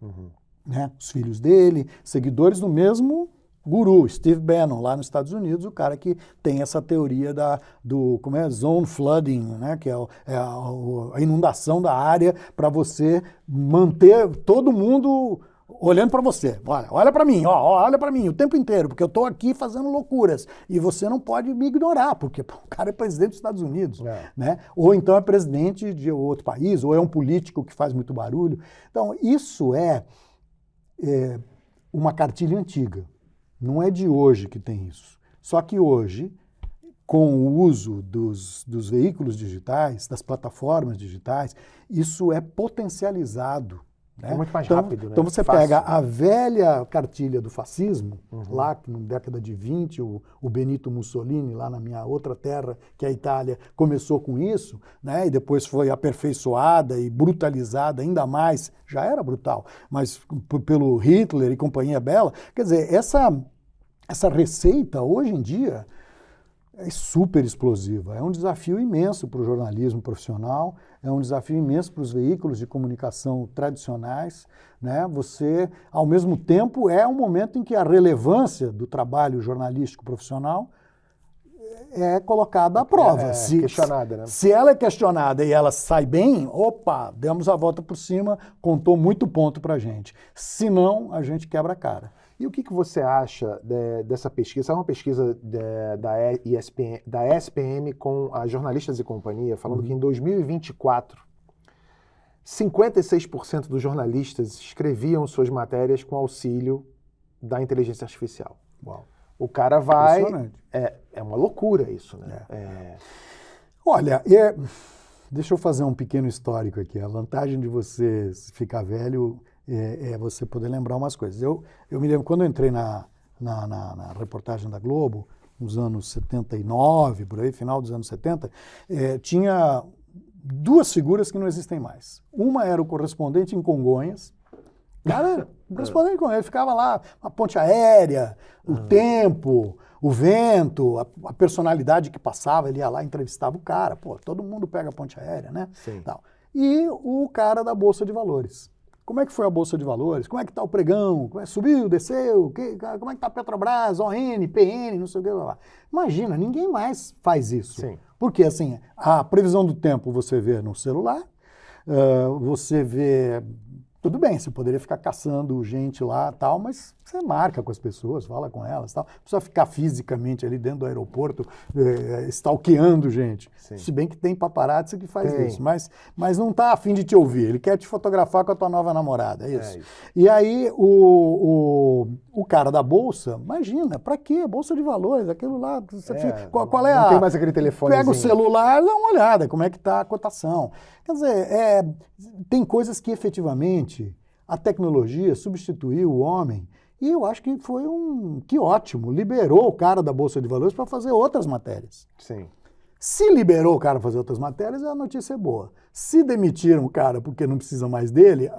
Né? Os filhos dele, seguidores do mesmo guru, Steve Bannon, lá nos Estados Unidos, o cara que tem essa teoria do zone flooding, né? Que é a inundação da área para você manter todo mundo... olhando para você, olha para mim, olha para mim o tempo inteiro, porque eu estou aqui fazendo loucuras e você não pode me ignorar, porque o cara é presidente dos Estados Unidos, né? Ou então é presidente de outro país, ou é um político que faz muito barulho. Então, isso é uma cartilha antiga, não é de hoje que tem isso. Só que hoje, com o uso dos veículos digitais, das plataformas digitais, isso é potencializado. Né? É muito mais rápido, né? Então você Fácil. pega a velha cartilha do fascismo, lá na década de 20, o Benito Mussolini, lá na minha outra terra, que é a Itália, começou com isso, né? E depois foi aperfeiçoada e brutalizada ainda mais, já era brutal, mas pelo Hitler e companhia bela. Quer dizer, essa receita, hoje em dia, é super explosiva. É um desafio imenso para o jornalismo profissional, é um desafio imenso para os veículos de comunicação tradicionais, né? Você, ao mesmo tempo, é um momento em que a relevância do trabalho jornalístico profissional é colocada à prova. Questionada, né? Se ela é questionada e ela sai bem, opa, demos a volta por cima, contou muito ponto para a gente. Se não, a gente quebra a cara. E o que você acha dessa pesquisa? É uma pesquisa da ESPM com as jornalistas e companhia, falando que em 2024, 56% dos jornalistas escreviam suas matérias com auxílio da inteligência artificial. Uau. O cara vai... É uma loucura isso, né? Olha, deixa eu fazer um pequeno histórico aqui. A vantagem de você ficar velho... é você poder lembrar umas coisas. Eu me lembro, quando eu entrei na reportagem da Globo, nos anos 79, por aí, final dos anos 70, tinha duas figuras que não existem mais. Uma era o correspondente em Congonhas. Cara, o correspondente em Congonhas, ficava lá, a ponte aérea, o tempo, o vento, a personalidade que passava, ele ia lá e entrevistava o cara. Pô, todo mundo pega a ponte aérea, né? Sim. Tal. E o cara da Bolsa de Valores. Como é que foi a Bolsa de Valores? Como é que está o pregão? Subiu, desceu? Como é que está a Petrobras, ON, PN, não sei o que lá. Imagina, ninguém mais faz isso. Sim. Porque, assim, a previsão do tempo você vê no celular, você vê... Tudo bem, você poderia ficar caçando gente lá e tal, mas você marca com as pessoas, fala com elas e tal. Não precisa ficar fisicamente ali dentro do aeroporto stalkeando gente. Sim. Se bem que tem paparazzi que faz isso, mas não está a fim de te ouvir. Ele quer te fotografar com a tua nova namorada, é isso. E aí o cara da Bolsa, imagina, para quê? Bolsa de Valores, aquilo lá. Qual é não tem mais aquele telefone. Pega o celular, dá uma olhada, como é que está a cotação. Quer dizer, tem coisas que efetivamente a tecnologia substituiu o homem e eu acho que foi que ótimo, liberou o cara da Bolsa de Valores para fazer outras matérias. Sim. Se liberou o cara para fazer outras matérias, a notícia é boa. Se demitiram o cara porque não precisa mais dele,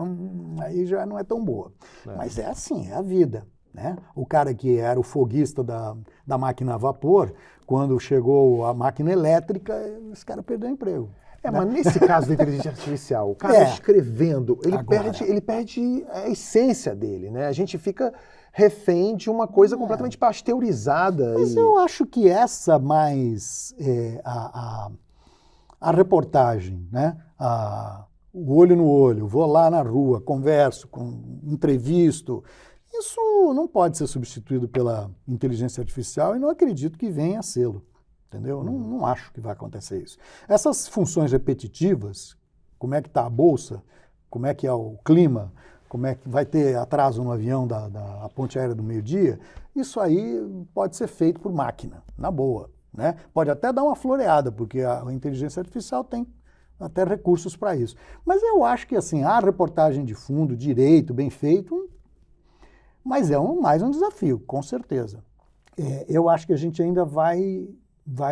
aí já não é tão boa. Mas é assim, é a vida. Né? O cara que era o foguista da máquina a vapor, quando chegou a máquina elétrica, esse cara perdeu o emprego. Mas nesse caso da inteligência artificial, o cara escrevendo, ele perde a essência dele, né? A gente fica refém de uma coisa completamente pasteurizada. Mas eu acho que essa mais a reportagem, né? O olho no olho, vou lá na rua, converso, entrevisto, isso não pode ser substituído pela inteligência artificial e não acredito que venha a sê-lo. Entendeu? Não acho que vai acontecer isso. Essas funções repetitivas, como é que está a Bolsa, como é que é o clima, como é que vai ter atraso no avião da ponte aérea do meio-dia, isso aí pode ser feito por máquina, na boa, né? Pode até dar uma floreada, porque a inteligência artificial tem até recursos para isso. Mas eu acho que assim, a reportagem de fundo, direito, bem feito, mas é mais um desafio, com certeza. Eu acho que a gente ainda vai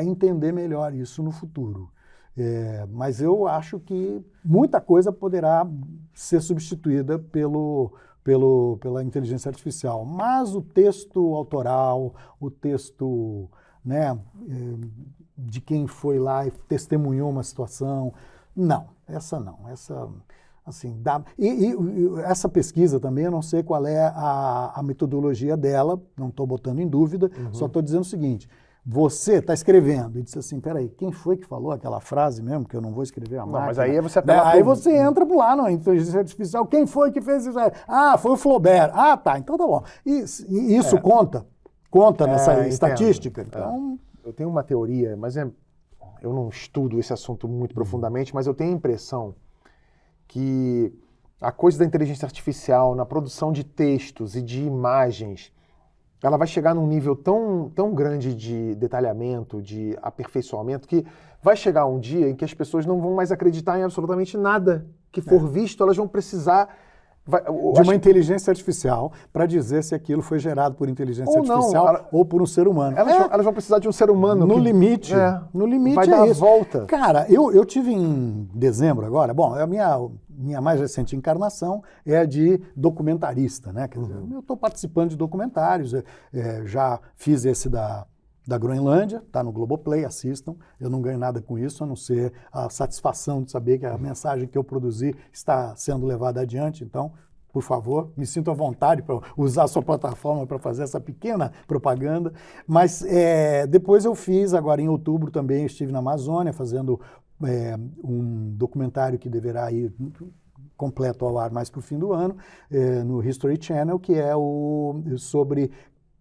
entender melhor isso no futuro. Mas eu acho que muita coisa poderá ser substituída pela inteligência artificial. Mas o texto autoral, o texto, né, de quem foi lá e testemunhou uma situação, não. Essa, assim, e essa pesquisa também, eu não sei qual é a metodologia dela, não estou botando em dúvida, só estou dizendo o seguinte: você está escrevendo e disse assim, peraí, quem foi que falou aquela frase mesmo, que eu não vou escrever a máquina? Mas aí você apela Aí você entra lá na inteligência artificial, quem foi que fez isso? Ah, foi o Flaubert. Ah, tá, então tá bom. E isso conta nessa estatística. Então... Eu tenho uma teoria, mas eu não estudo esse assunto muito profundamente, mas eu tenho a impressão que a coisa da inteligência artificial na produção de textos e de imagens, ela vai chegar num nível tão grande de detalhamento, de aperfeiçoamento, que vai chegar um dia em que as pessoas não vão mais acreditar em absolutamente nada que for visto, elas vão precisar... de uma inteligência artificial para dizer se aquilo foi gerado por inteligência artificial ou por um ser humano. Elas vão precisar de um ser humano. No limite vai dar isso. Volta. Cara, eu tive em dezembro agora, bom, a minha mais recente encarnação é a de documentarista, né? Quer dizer, eu estou participando de documentários, já fiz esse da Groenlândia, está no Globoplay, assistam. Eu não ganho nada com isso, a não ser a satisfação de saber que a mensagem que eu produzi está sendo levada adiante. Então, por favor, me sinto à vontade para usar a sua plataforma para fazer essa pequena propaganda. Mas depois eu fiz, agora em outubro também, estive na Amazônia fazendo um documentário que deverá ir completo ao ar mais para o fim do ano, no History Channel, que é sobre...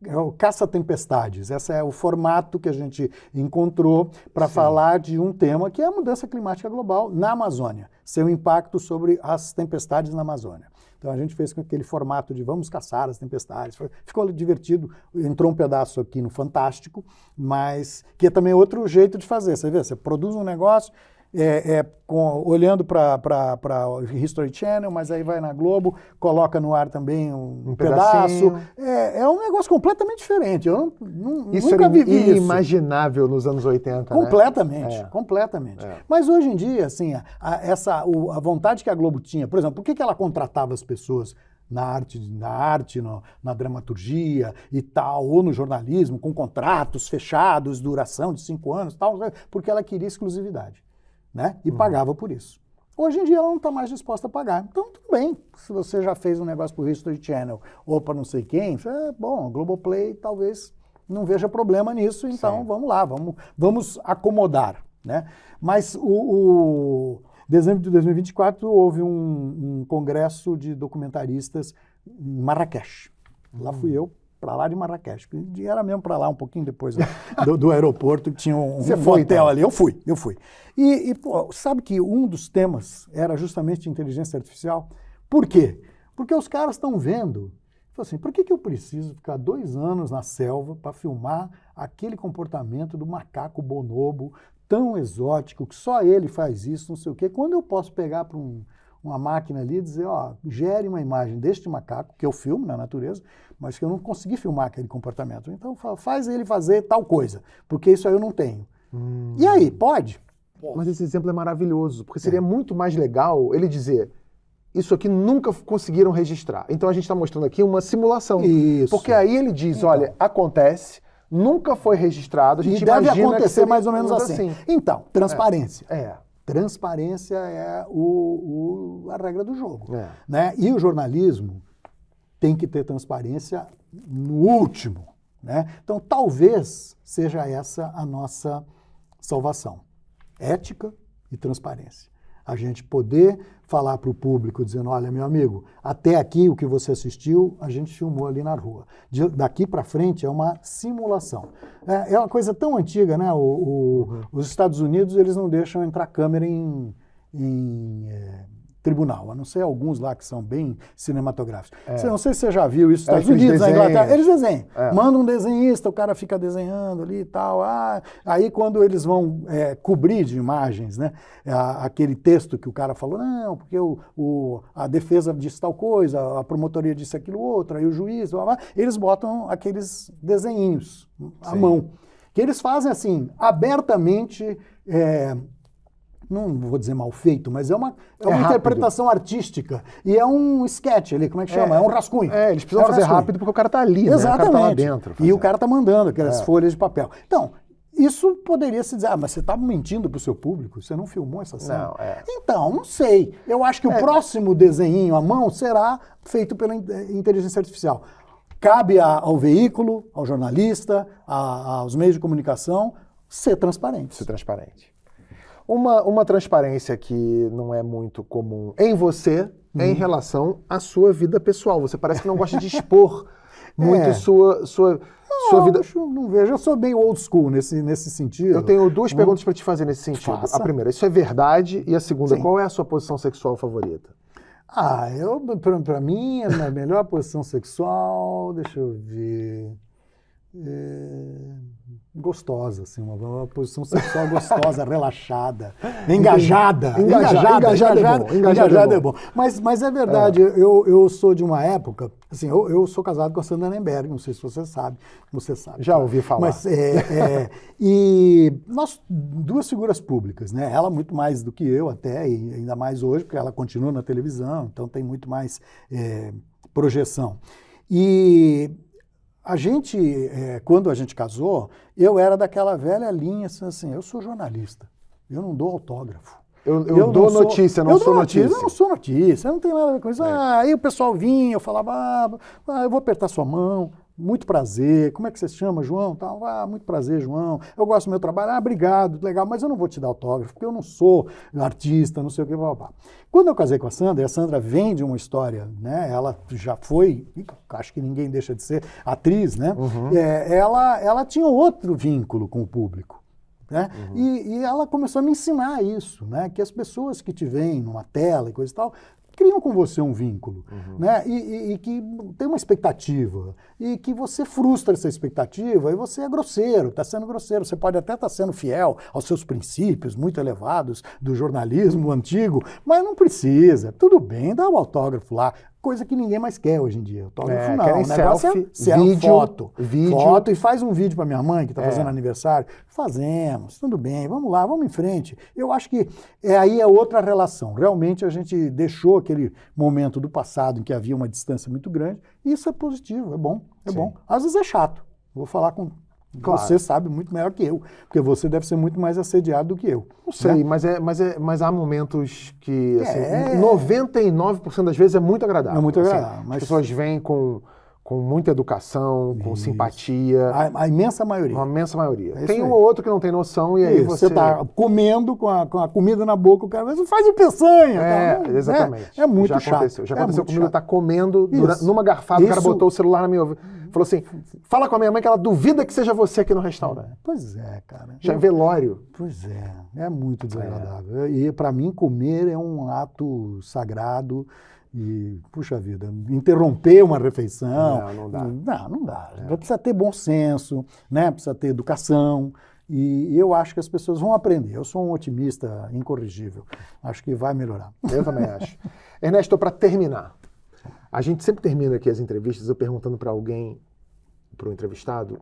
É o Caça-Tempestades. Esse é o formato que a gente encontrou para falar de um tema que é a mudança climática global na Amazônia, seu impacto sobre as tempestades na Amazônia. Então a gente fez com aquele formato de vamos caçar as tempestades. Ficou divertido, entrou um pedaço aqui no Fantástico, mas que é também outro jeito de fazer. Você vê, você produz um negócio... olhando para o History Channel, mas aí vai na Globo, coloca no ar também um pedaço. É um negócio completamente diferente. Eu nunca vivi isso. Inimaginável nos anos 80, completamente, né? Completamente. Mas hoje em dia, assim, a vontade que a Globo tinha, por exemplo, por que ela contratava as pessoas na arte, na dramaturgia e tal, ou no jornalismo, com contratos fechados, duração de 5 anos, tal, porque ela queria exclusividade. Né? E pagava por isso. Hoje em dia ela não está mais disposta a pagar. Então, tudo bem. Se você já fez um negócio para o History Channel ou para não sei quem, bom, Globoplay talvez não veja problema nisso, então Sim. Vamos lá, vamos acomodar. Né? Mas dezembro de 2024 houve um congresso de documentaristas em Marrakech. Lá fui eu. Para lá de Marrakech. Era mesmo para lá, um pouquinho depois do aeroporto, que tinha um hotel então? Ali. Eu fui. E pô, sabe que um dos temas era justamente inteligência artificial? Por quê? Porque os caras estão vendo, assim, por que eu preciso ficar 2 anos na selva para filmar aquele comportamento do macaco bonobo tão exótico, que só ele faz isso, não sei o quê, quando eu posso pegar para uma máquina ali e dizer, gere uma imagem deste macaco, que eu filmo na natureza, mas que eu não consegui filmar aquele comportamento. Então faz ele fazer tal coisa, porque isso aí eu não tenho. E aí, pode? Mas esse exemplo é maravilhoso, porque seria muito mais legal ele dizer, isso aqui nunca conseguiram registrar. Então a gente está mostrando aqui uma simulação. Isso. Porque aí ele diz, então, olha, acontece, nunca foi registrado, a gente deve imagina acontecer que mais ou menos assim. Então, transparência. Transparência é a regra do jogo. Né? E o jornalismo tem que ter transparência no último. Né? Então, talvez seja essa a nossa salvação. Ética e transparência. A gente poder falar para o público, dizendo, olha, meu amigo, até aqui o que você assistiu, a gente filmou ali na rua. Daqui para frente é uma simulação. É uma coisa tão antiga, né? Os Estados Unidos, eles não deixam entrar câmera em tribunal, a não ser alguns lá que são bem cinematográficos. Não sei se você já viu isso nos Estados Aqueles Unidos, na desenhos. Inglaterra, eles desenham. Manda um desenhista, o cara fica desenhando ali e tal. Aí quando eles vão cobrir de imagens, né, aquele texto que o cara falou, não, porque a defesa disse tal coisa, a promotoria disse aquilo outro, aí o juiz, blá, blá, eles botam aqueles desenhinhos à mão, que eles fazem assim, abertamente, não vou dizer mal feito, mas é uma interpretação artística. E é um sketch ali, como é que chama? É um rascunho. Eles precisam fazer rápido porque o cara tá ali, exatamente, né? O cara tá lá dentro. E o cara tá mandando aquelas folhas de papel. Então, isso poderia se dizer, mas você está mentindo para o seu público? Você não filmou essa cena? Não, Então, não sei. Eu acho que o próximo desenho à mão será feito pela inteligência artificial. Cabe ao veículo, ao jornalista, aos meios de comunicação, ser transparente. Ser transparente. Uma transparência que não é muito comum em você é em relação à sua vida pessoal. Você parece que não gosta de expor muito sua vida. Não vejo, eu sou bem old school nesse sentido. Eu tenho duas perguntas para te fazer nesse sentido. Faça. A primeira, isso é verdade? E a segunda, qual é a sua posição sexual favorita? Para mim, a minha melhor posição sexual, deixa eu ver, gostosa, assim, uma posição sexual gostosa, relaxada, engajada é bom. Mas é verdade, eu sou de uma época, assim, eu sou casado com a Sandra Nemberg, não sei se você sabe. Já ouvi falar. Mas, e nós, duas figuras públicas, né? Ela muito mais do que eu até, e ainda mais hoje, porque ela continua na televisão, então tem muito mais projeção. E a gente, quando a gente casou, eu era daquela velha linha, assim, eu sou jornalista, eu não dou autógrafo. Eu dou notícia, não sou notícia. Eu não sou notícia, eu não tenho nada a ver com isso. Aí o pessoal vinha, eu falava, eu vou apertar sua mão, muito prazer, como é que você se chama, João? Muito prazer, João, eu gosto do meu trabalho, obrigado, legal, mas eu não vou te dar autógrafo, porque eu não sou artista, não sei o que, blá, blá. Quando eu casei com a Sandra vem de uma história, né, ela já foi, acho que ninguém deixa de ser, atriz, né, ela tinha outro vínculo com o público. Né? E ela começou a me ensinar isso, né? Que as pessoas que te veem numa tela e coisa e tal, criam com você um vínculo, né? E que tem uma expectativa, e que você frustra essa expectativa e você é grosseiro, está sendo grosseiro. Você pode até estar sendo fiel aos seus princípios muito elevados do jornalismo antigo, mas não precisa. Tudo bem, dá o autógrafo lá. Coisa que ninguém mais quer hoje em dia. Autógrafo não. O negócio vídeo, foto. E faz um vídeo para minha mãe que está fazendo aniversário. Fazemos, tudo bem, vamos lá, vamos em frente. Eu acho que aí é outra relação. Realmente a gente deixou aquele momento do passado em que havia uma distância muito grande. E isso é positivo, é bom, é bom. Às vezes é chato. Vou falar com... Claro. Você sabe muito melhor que eu, porque você deve ser muito mais assediado do que eu. Não sei, né? mas há momentos que, assim, 99% das vezes é muito agradável. É muito agradável. Assim, as pessoas vêm com muita educação, com simpatia. A imensa maioria. Uma imensa maioria. Tem um ou outro que não tem noção e aí você está comendo com a comida na boca, o cara faz o peçanha. Exatamente. É muito chato. Já aconteceu comigo, tá comendo, numa garfada, o cara botou o celular na minha ouvido. Falou assim, fala com a minha mãe que ela duvida que seja você aqui no restaurante. Pois é, cara. Já é velório. Pois é muito desagradável. E para mim comer é um ato sagrado. E, puxa vida, interromper uma refeição... Não dá. Não dá. Precisa ter bom senso, né? Precisa ter educação. E eu acho que as pessoas vão aprender. Eu sou um otimista incorrigível. Acho que vai melhorar. Eu também acho. Ernesto, para terminar, a gente sempre termina aqui as entrevistas eu perguntando para alguém, para o entrevistado,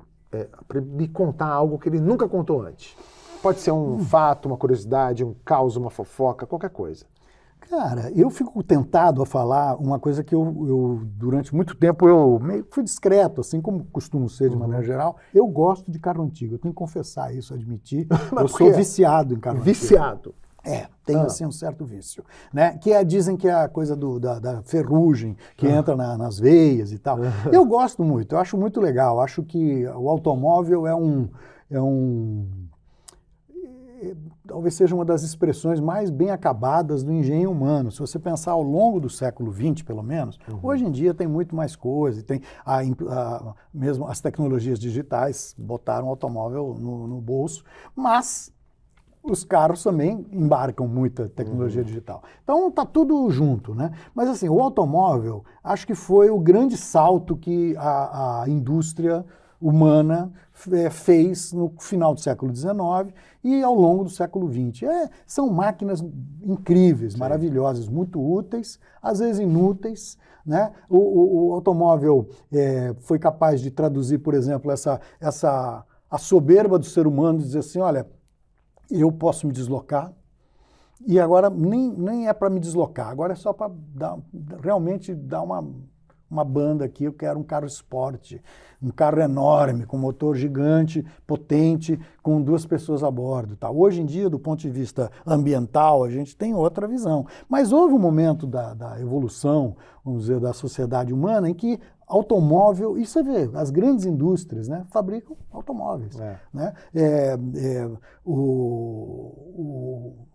para me contar algo que ele nunca contou antes. Pode ser um fato, uma curiosidade, um caos, uma fofoca, qualquer coisa. Cara, eu fico tentado a falar uma coisa que eu durante muito tempo, eu meio que fui discreto, assim como costumo ser de maneira geral. Eu gosto de carro antigo, eu tenho que confessar isso, admitir. Eu sou viciado em carro antigo. Viciado? Tem assim um certo vício, né? Dizem que é a coisa da ferrugem que entra nas veias e tal. Eu gosto muito, eu acho muito legal. Acho que o automóvel talvez seja uma das expressões mais bem acabadas do engenho humano. Se você pensar ao longo do século XX, pelo menos, hoje em dia tem muito mais coisa, tem mesmo as tecnologias digitais botaram o automóvel no bolso, mas os carros também embarcam muita tecnologia digital. Então está tudo junto, né? Mas assim, o automóvel acho que foi o grande salto que a indústria humana fez no final do século XIX e ao longo do século XX. São máquinas incríveis, maravilhosas, muito úteis, às vezes inúteis, né? O automóvel foi capaz de traduzir, por exemplo, a soberba do ser humano, de dizer assim, olha, eu posso me deslocar, e agora nem é para me deslocar, agora é só para realmente dar uma banda aqui, eu quero um carro esporte, um carro enorme, com motor gigante, potente, com 2 pessoas a bordo. Tá? Hoje em dia, do ponto de vista ambiental, a gente tem outra visão. Mas houve um momento da evolução, vamos dizer, da sociedade humana, em que automóvel, e você vê, as grandes indústrias, né, fabricam automóveis. Né?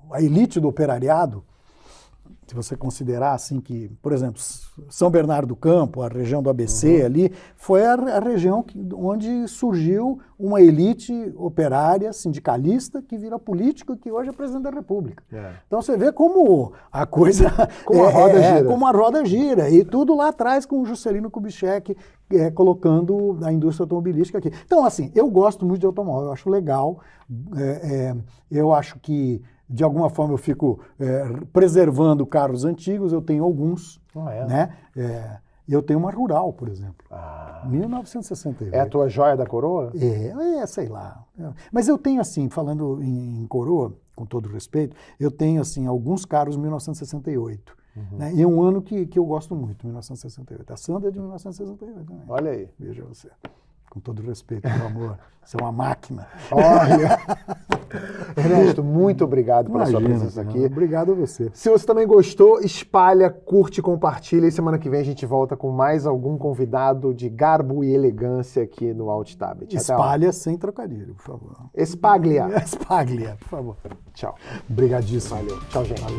A elite do operariado, se você considerar assim que, por exemplo, São Bernardo do Campo, a região do ABC ali, foi a região onde surgiu uma elite operária, sindicalista, que vira político e que hoje é presidente da República. Então você vê como a coisa... Como a roda gira. Como a roda gira. E tudo lá atrás com o Juscelino Kubitschek colocando a indústria automobilística aqui. Então, assim, eu gosto muito de automóvel, eu acho legal, eu acho que de alguma forma eu fico preservando carros antigos, eu tenho alguns, né? Eu tenho uma Rural, por exemplo, 1968. É a tua joia da coroa? Sei lá. Mas eu tenho assim, falando em coroa, com todo respeito, eu tenho assim alguns carros 1968. Né? E é um ano que eu gosto muito, 1968. A Sandra é de 1968 também. Olha aí. Veja você. Com todo respeito, meu amor. Você é uma máquina. Olha! Ernesto, muito obrigado pela sua presença aqui. Obrigado a você. Se você também gostou, espalha, curte, compartilha. E semana que vem a gente volta com mais algum convidado de garbo e elegância aqui no Alt Tabet. Espalha sem trocadilho, por favor. Espaglia. Espaglia, por favor. Tchau. Obrigadíssimo. Valeu. Tchau, gente. Valeu.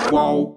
Qual?